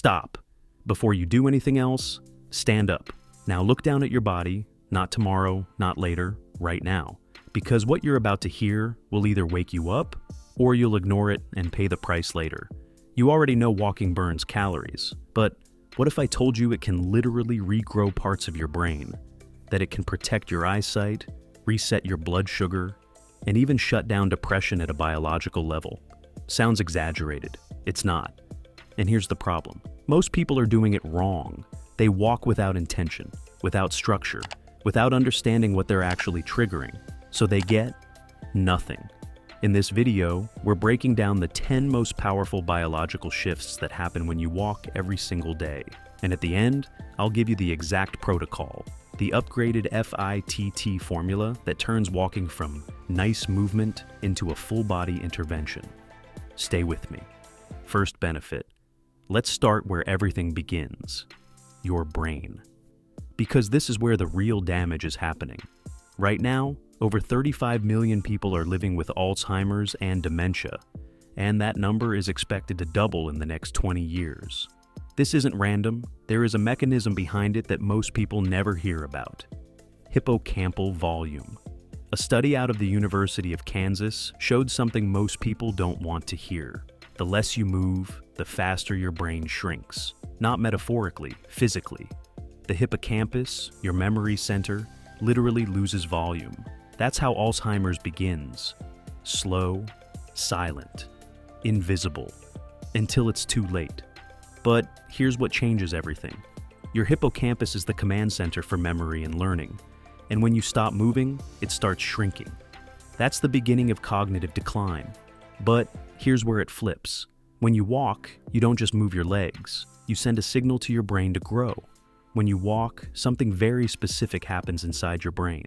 Stop. Before you do anything else, stand up. Now look down at your body, not tomorrow, not later, right now. Because what you're about to hear will either wake you up, or you'll ignore it and pay the price later. You already know walking burns calories, but what if I told you it can literally regrow parts of your brain? That it can protect your eyesight, reset your blood sugar, and even shut down depression at a biological level? Sounds exaggerated. It's not. And here's the problem. Most people are doing it wrong. They walk without intention, without structure, without understanding what they're actually triggering. So they get nothing. In this video, we're breaking down the 10 most powerful biological shifts that happen when you walk every single day. And at the end, I'll give you the exact protocol, the upgraded FITT formula that turns walking from nice movement into a full-body intervention. Stay with me. First benefit. Let's start where everything begins. Your brain. Because this is where the real damage is happening. Right now, over 35 million people are living with Alzheimer's and dementia, and that number is expected to double in the next 20 years. This isn't random. There is a mechanism behind it that most people never hear about. Hippocampal volume. A study out of the University of Kansas showed something most people don't want to hear. The less you move, the faster your brain shrinks. Not metaphorically, physically. The hippocampus, your memory center, literally loses volume. That's how Alzheimer's begins. Slow, silent, invisible, until it's too late. But here's what changes everything. Your hippocampus is the command center for memory and learning, and when you stop moving, it starts shrinking. That's the beginning of cognitive decline. But here's where it flips. When you walk, you don't just move your legs. You send a signal to your brain to grow. When you walk, something very specific happens inside your brain.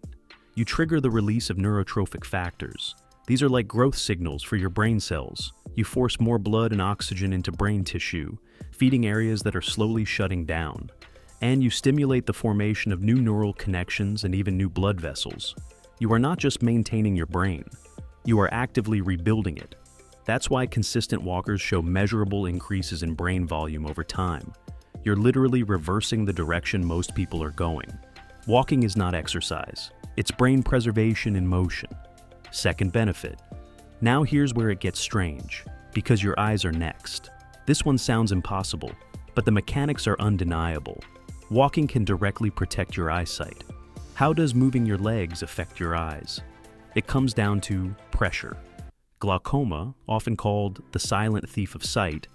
You trigger the release of neurotrophic factors. These are like growth signals for your brain cells. You force more blood and oxygen into brain tissue, feeding areas that are slowly shutting down. And you stimulate the formation of new neural connections and even new blood vessels. You are not just maintaining your brain, you are actively rebuilding it. That's why consistent walkers show measurable increases in brain volume over time. You're literally reversing the direction most people are going. Walking is not exercise. It's brain preservation in motion. Second benefit. Now here's where it gets strange, because your eyes are next. This one sounds impossible, but the mechanics are undeniable. Walking can directly protect your eyesight. How does moving your legs affect your eyes? It comes down to pressure. Glaucoma, often called the silent thief of sight,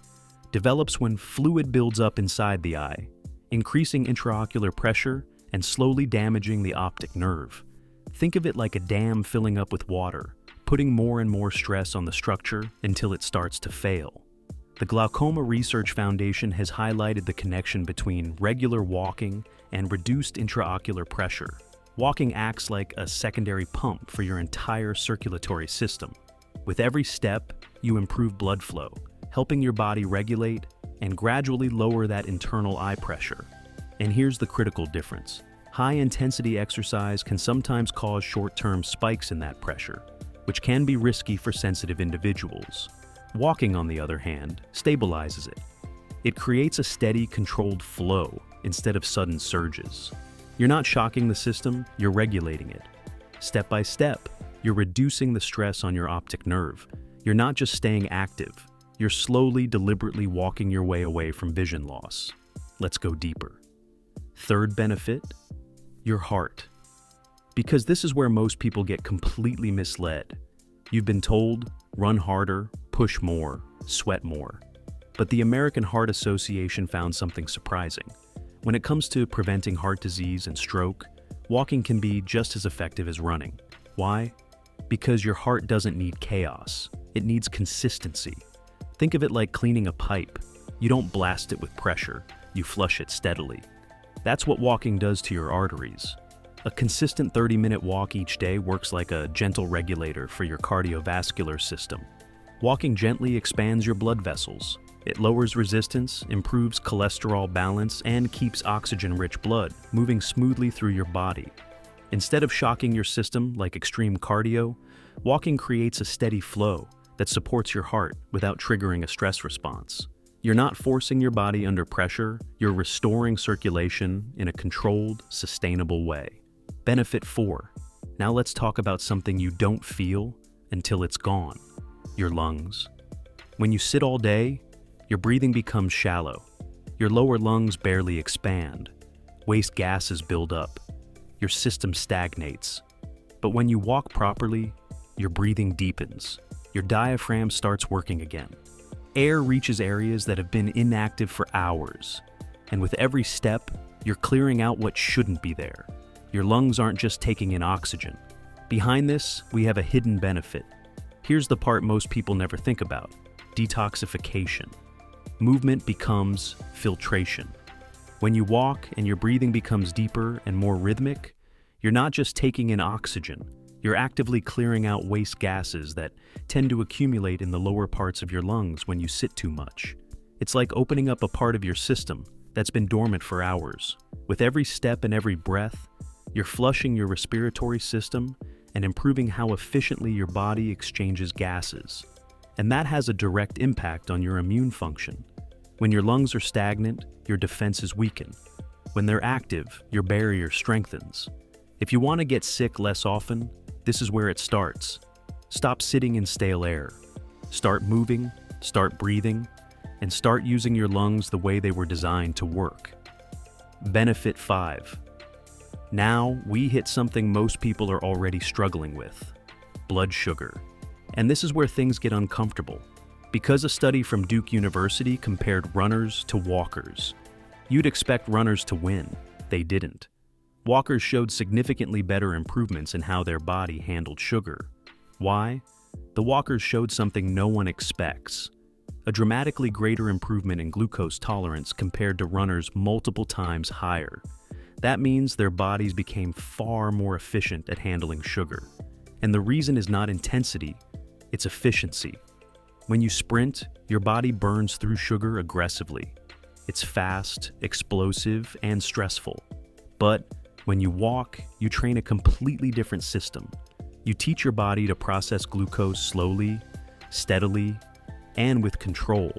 develops when fluid builds up inside the eye, increasing intraocular pressure and slowly damaging the optic nerve. Think of it like a dam filling up with water, putting more and more stress on the structure until it starts to fail. The Glaucoma Research Foundation has highlighted the connection between regular walking and reduced intraocular pressure. Walking acts like a secondary pump for your entire circulatory system. With every step, you improve blood flow, helping your body regulate and gradually lower that internal eye pressure. And here's the critical difference. High-intensity exercise can sometimes cause short-term spikes in that pressure, which can be risky for sensitive individuals. Walking, on the other hand, stabilizes it. It creates a steady, controlled flow instead of sudden surges. You're not shocking the system, you're regulating it. Step by step, you're reducing the stress on your optic nerve. You're not just staying active, you're slowly, deliberately walking your way away from vision loss. Let's go deeper. Third benefit, your heart. Because this is where most people get completely misled. You've been told, run harder, push more, sweat more. But the American Heart Association found something surprising. When it comes to preventing heart disease and stroke, walking can be just as effective as running. Why? Because your heart doesn't need chaos. It needs consistency. Think of it like cleaning a pipe. You don't blast it with pressure, you flush it steadily. That's what walking does to your arteries. A consistent 30-minute walk each day works like a gentle regulator for your cardiovascular system. Walking gently expands your blood vessels. It lowers resistance, improves cholesterol balance, and keeps oxygen-rich blood moving smoothly through your body. Instead of shocking your system like extreme cardio, walking creates a steady flow that supports your heart without triggering a stress response. You're not forcing your body under pressure, you're restoring circulation in a controlled, sustainable way. Benefit 4. Now let's talk about something you don't feel until it's gone: your lungs. When you sit all day, your breathing becomes shallow. Your lower lungs barely expand. Waste gases build up. Your system stagnates. But when you walk properly, your breathing deepens. Your diaphragm starts working again. Air reaches areas that have been inactive for hours. And with every step, you're clearing out what shouldn't be there. Your lungs aren't just taking in oxygen. Behind this, we have a hidden benefit. Here's the part most people never think about: detoxification. Movement becomes filtration. When you walk and your breathing becomes deeper and more rhythmic, you're not just taking in oxygen, you're actively clearing out waste gases that tend to accumulate in the lower parts of your lungs when you sit too much. It's like opening up a part of your system that's been dormant for hours. With every step and every breath, you're flushing your respiratory system and improving how efficiently your body exchanges gases. And that has a direct impact on your immune function. When your lungs are stagnant, your defenses weaken. When they're active, your barrier strengthens. If you want to get sick less often, this is where it starts. Stop sitting in stale air. Start moving, start breathing, and start using your lungs the way they were designed to work. Benefit 5. Now we hit something most people are already struggling with: blood sugar. And this is where things get uncomfortable. Because a study from Duke University compared runners to walkers. You'd expect runners to win. They didn't. Walkers showed significantly better improvements in how their body handled sugar. Why? The walkers showed something no one expects: a dramatically greater improvement in glucose tolerance compared to runners multiple times higher. That means their bodies became far more efficient at handling sugar. And the reason is not intensity, it's efficiency. When you sprint, your body burns through sugar aggressively. It's fast, explosive, and stressful. But when you walk, you train a completely different system. You teach your body to process glucose slowly, steadily, and with control.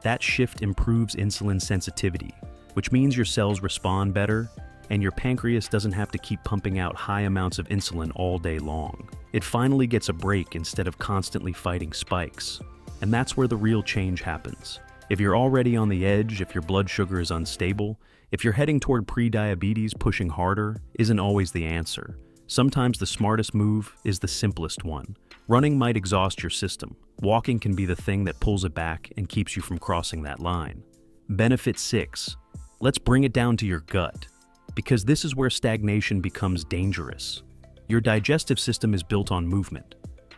That shift improves insulin sensitivity, which means your cells respond better, and your pancreas doesn't have to keep pumping out high amounts of insulin all day long. It finally gets a break instead of constantly fighting spikes. And that's where the real change happens. If you're already on the edge, if your blood sugar is unstable, if you're heading toward pre-diabetes, pushing harder isn't always the answer. Sometimes the smartest move is the simplest one. Running might exhaust your system. Walking can be the thing that pulls it back and keeps you from crossing that line. Benefit 6. Let's bring it down to your gut, because this is where stagnation becomes dangerous. Your digestive system is built on movement.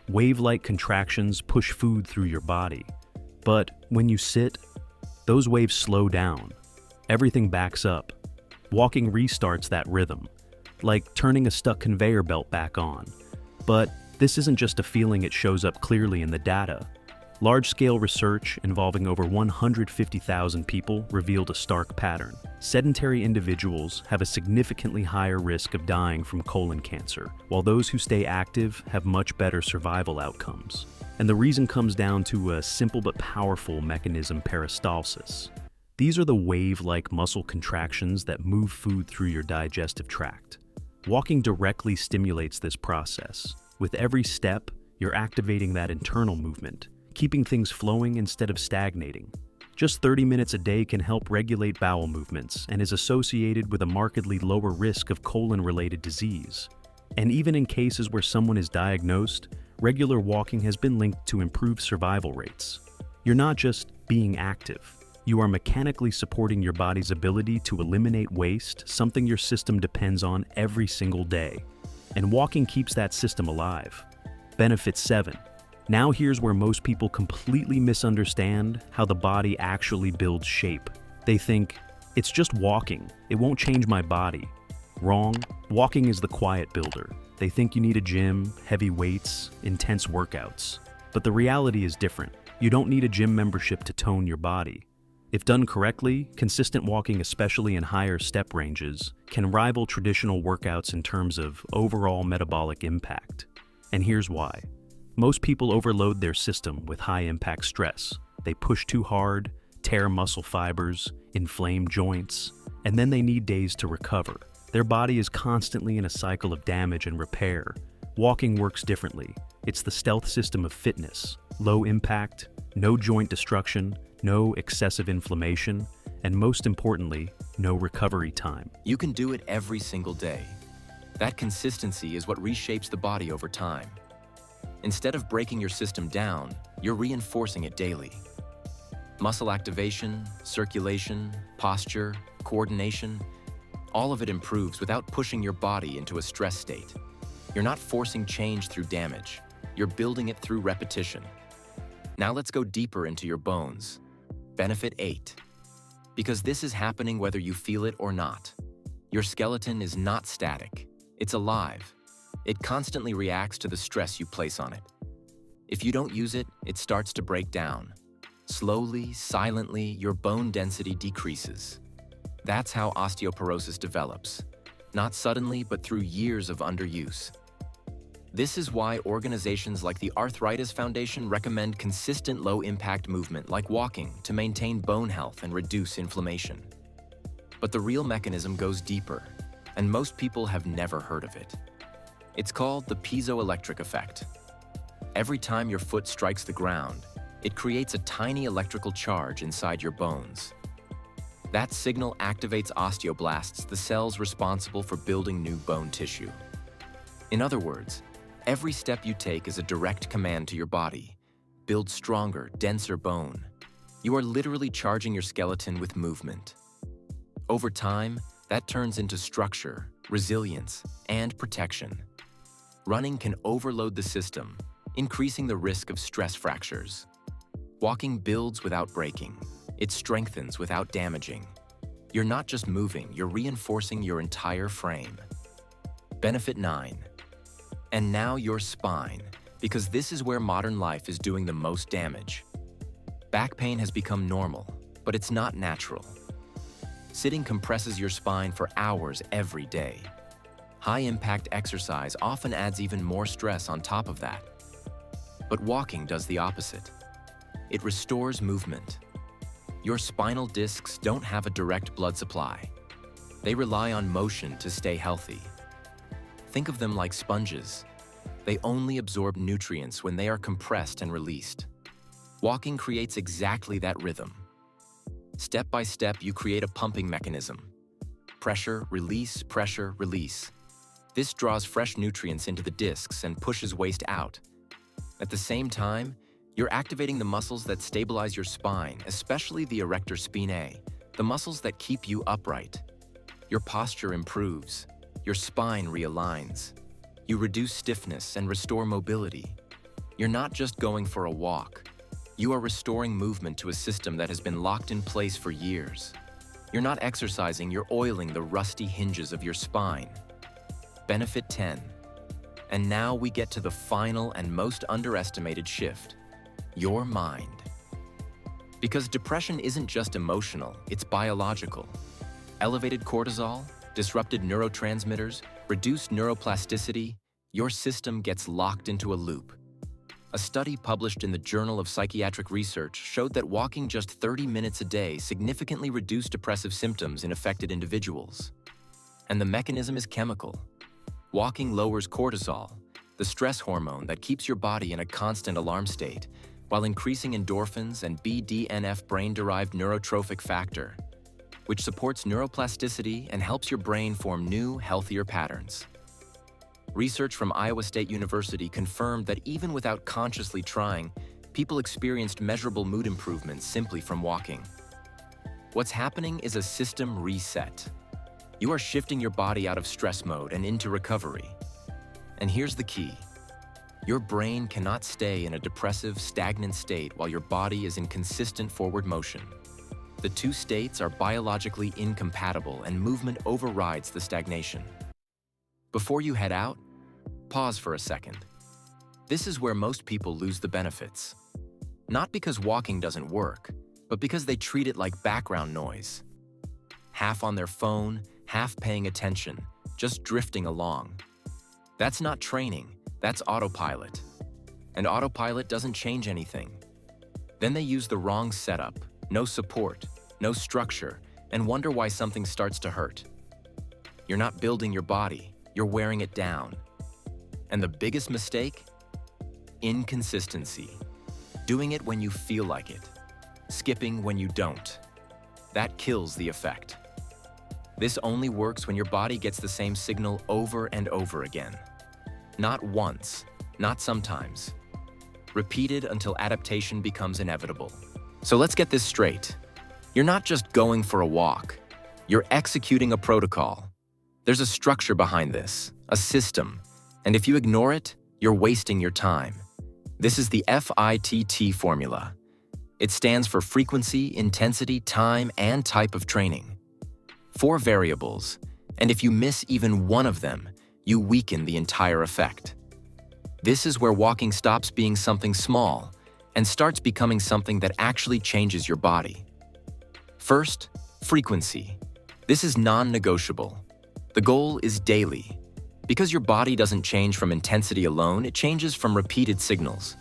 Wave-like contractions push food through your body. But when you sit, those waves slow down. Everything backs up. Walking restarts that rhythm, like turning a stuck conveyor belt back on. But this isn't just a feeling, it shows up clearly in the data. Large-scale research involving over 150,000 people revealed a stark pattern. Sedentary individuals have a significantly higher risk of dying from colon cancer, while those who stay active have much better survival outcomes. And the reason comes down to a simple but powerful mechanism: peristalsis. These are the wave-like muscle contractions that move food through your digestive tract. Walking directly stimulates this process. With every step, you're activating that internal movement, keeping things flowing instead of stagnating. Just 30 minutes a day can help regulate bowel movements and is associated with a markedly lower risk of colon-related disease. And even in cases where someone is diagnosed, regular walking has been linked to improved survival rates. You're not just being active. You are mechanically supporting your body's ability to eliminate waste, something your system depends on every single day. And walking keeps that system alive. Benefit 7. Now here's where most people completely misunderstand how the body actually builds shape. They think, it's just walking, it won't change my body. Wrong. Walking is the quiet builder. They think you need a gym, heavy weights, intense workouts. But the reality is different. You don't need a gym membership to tone your body. If done correctly, consistent walking, especially in higher step ranges, can rival traditional workouts in terms of overall metabolic impact. And here's why. Most people overload their system with high-impact stress. They push too hard, tear muscle fibers, inflame joints, and then they need days to recover. Their body is constantly in a cycle of damage and repair. Walking works differently. It's the stealth system of fitness. Low impact, no joint destruction, no excessive inflammation, and most importantly, no recovery time. You can do it every single day. That consistency is what reshapes the body over time. Instead of breaking your system down, you're reinforcing it daily. Muscle activation, circulation, posture, coordination, all of it improves without pushing your body into a stress state. You're not forcing change through damage. You're building it through repetition. Now let's go deeper into your bones. Benefit 8. Because this is happening whether you feel it or not. Your skeleton is not static. It's alive. It constantly reacts to the stress you place on it. If you don't use it, it starts to break down. Slowly, silently, your bone density decreases. That's how osteoporosis develops. Not suddenly, but through years of underuse. This is why organizations like the Arthritis Foundation recommend consistent low-impact movement like walking to maintain bone health and reduce inflammation. But the real mechanism goes deeper, and most people have never heard of it. It's called the piezoelectric effect. Every time your foot strikes the ground, it creates a tiny electrical charge inside your bones. That signal activates osteoblasts, the cells responsible for building new bone tissue. In other words, every step you take is a direct command to your body. Build stronger, denser bone. You are literally charging your skeleton with movement. Over time, that turns into structure, resilience, and protection. Running can overload the system, increasing the risk of stress fractures. Walking builds without breaking. It strengthens without damaging. You're not just moving, you're reinforcing your entire frame. Benefit 9. And now your spine, because this is where modern life is doing the most damage. Back pain has become normal, but it's not natural. Sitting compresses your spine for hours every day. High-impact exercise often adds even more stress on top of that. But walking does the opposite. It restores movement. Your spinal discs don't have a direct blood supply. They rely on motion to stay healthy. Think of them like sponges. They only absorb nutrients when they are compressed and released. Walking creates exactly that rhythm. Step by step, you create a pumping mechanism. Pressure, release, pressure, release. This draws fresh nutrients into the discs and pushes waste out. At the same time, you're activating the muscles that stabilize your spine, especially the erector spinae, the muscles that keep you upright. Your posture improves. Your spine realigns. You reduce stiffness and restore mobility. You're not just going for a walk. You are restoring movement to a system that has been locked in place for years. You're not exercising, you're oiling the rusty hinges of your spine. Benefit 10. And now we get to the final and most underestimated shift. Your mind. Because depression isn't just emotional, it's biological. Elevated cortisol, disrupted neurotransmitters, reduced neuroplasticity, your system gets locked into a loop. A study published in the Journal of Psychiatric Research showed that walking just 30 minutes a day significantly reduced depressive symptoms in affected individuals. And the mechanism is chemical. Walking lowers cortisol, the stress hormone that keeps your body in a constant alarm state, while increasing endorphins and BDNF, brain-derived neurotrophic factor, which supports neuroplasticity and helps your brain form new, healthier patterns. Research from Iowa State University confirmed that even without consciously trying, people experienced measurable mood improvements simply from walking. What's happening is a system reset. You are shifting your body out of stress mode and into recovery. And here's the key. Your brain cannot stay in a depressive, stagnant state while your body is in consistent forward motion. The two states are biologically incompatible and movement overrides the stagnation. Before you head out, pause for a second. This is where most people lose the benefits. Not because walking doesn't work, but because they treat it like background noise. Half on their phone, half paying attention, just drifting along. That's not training, that's autopilot. And autopilot doesn't change anything. Then they use the wrong setup, no support, no structure, and wonder why something starts to hurt. You're not building your body, you're wearing it down. And the biggest mistake? Inconsistency. Doing it when you feel like it. Skipping when you don't. That kills the effect. This only works when your body gets the same signal over and over again. Not once, not sometimes. Repeated until adaptation becomes inevitable. So let's get this straight. You're not just going for a walk. You're executing a protocol. There's a structure behind this, a system, and if you ignore it, you're wasting your time. This is the FITT formula. It stands for frequency, intensity, time, and type of training. 4 variables, and if you miss even one of them, you weaken the entire effect. This is where walking stops being something small and starts becoming something that actually changes your body. First, frequency. This is non-negotiable. The goal is daily. Because your body doesn't change from intensity alone, it changes from repeated signals.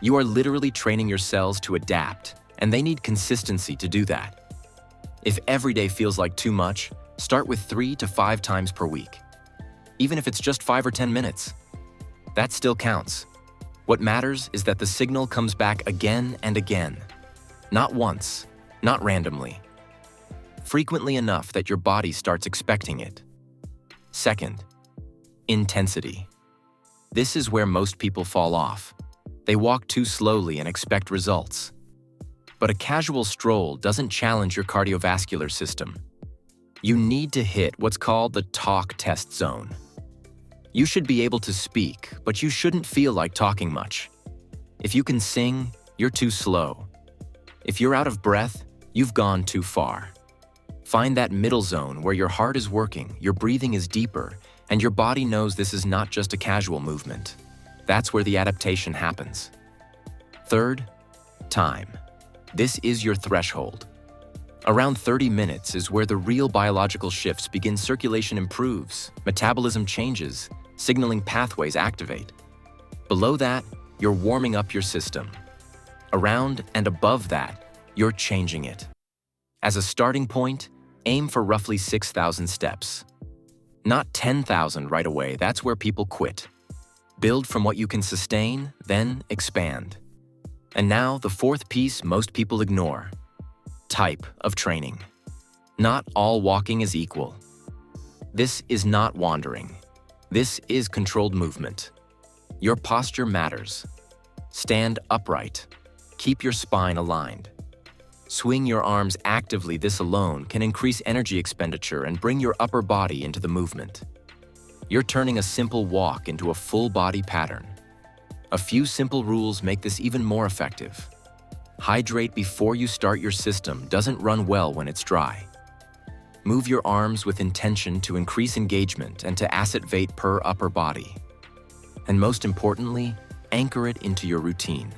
You are literally training your cells to adapt, and they need consistency to do that. If every day feels like too much, start with 3 to 5 times per week. Even if it's just 5 or 10 minutes. That still counts. What matters is that the signal comes back again and again. Not once, not randomly. Frequently enough that your body starts expecting it. Second, intensity. This is where most people fall off. They walk too slowly and expect results. But a casual stroll doesn't challenge your cardiovascular system. You need to hit what's called the talk test zone. You should be able to speak, but you shouldn't feel like talking much. If you can sing, you're too slow. If you're out of breath, you've gone too far. Find that middle zone where your heart is working, your breathing is deeper, and your body knows this is not just a casual movement. That's where the adaptation happens. Third, time. This is your threshold. Around 30 minutes is where the real biological shifts begin. Circulation improves, metabolism changes, signaling pathways activate. Below that, you're warming up your system. Around and above that, you're changing it. As a starting point, aim for roughly 6,000 steps. Not 10,000 right away, that's where people quit. Build from what you can sustain, then expand. And now, the fourth piece most people ignore. Type of training. Not all walking is equal. This is not wandering. This is controlled movement. Your posture matters. Stand upright. Keep your spine aligned. Swing your arms actively. This alone can increase energy expenditure and bring your upper body into the movement. You're turning a simple walk into a full body pattern. A few simple rules make this even more effective. Hydrate before you start. Your system doesn't run well when it's dry. Move your arms with intention to increase engagement and to activate per upper body. And most importantly, anchor it into your routine.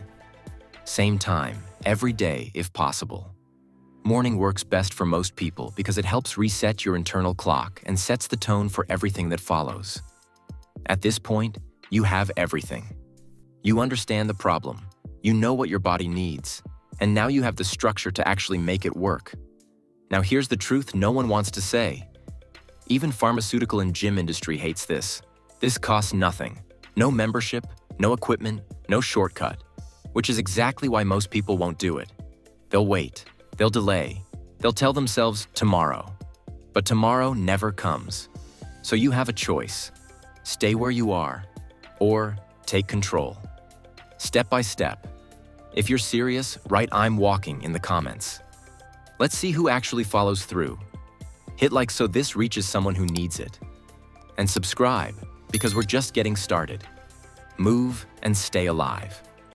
Same time, every day if possible. Morning works best for most people because it helps reset your internal clock and sets the tone for everything that follows. At this point, you have everything. You understand the problem, you know what your body needs, and now you have the structure to actually make it work. Now here's the truth no one wants to say. Even pharmaceutical and gym industry hates this. This costs nothing. No membership, no equipment, no shortcut. Which is exactly why most people won't do it. They'll wait, they'll delay, they'll tell themselves tomorrow. But tomorrow never comes. So you have a choice. Stay where you are, or take control. Step by step. If you're serious, write "I'm walking" in the comments. Let's see who actually follows through. Hit like so this reaches someone who needs it. And subscribe, because we're just getting started. Move and stay alive.